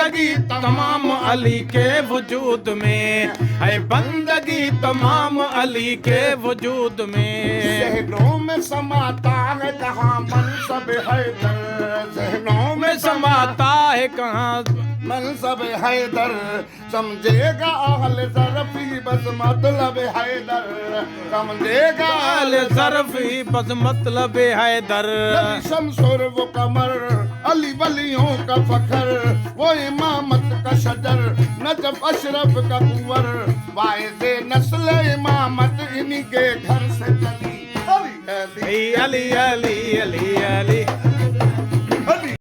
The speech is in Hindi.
बंदगी तमाम अली के वजूद में है, बंदगी तमाम अली के वजूद में। जहनों में समाता है कहाँ मनसब हैदर, जहनों में समाता है कहाँ मनसब हैदर, समझेगा अहल ज़रफ़ी बस मतलब हैदर, समझेगा अहल ज़रफ़ी बस मतलब हैदर। नबी शमसुर वो कमर, अली वलियों का फखर, वो इमामत का शजर, नजफ अशरफ का कुंवर, वाइज़े नस्ल इमामत इन्हीं के घर से चली। अली अली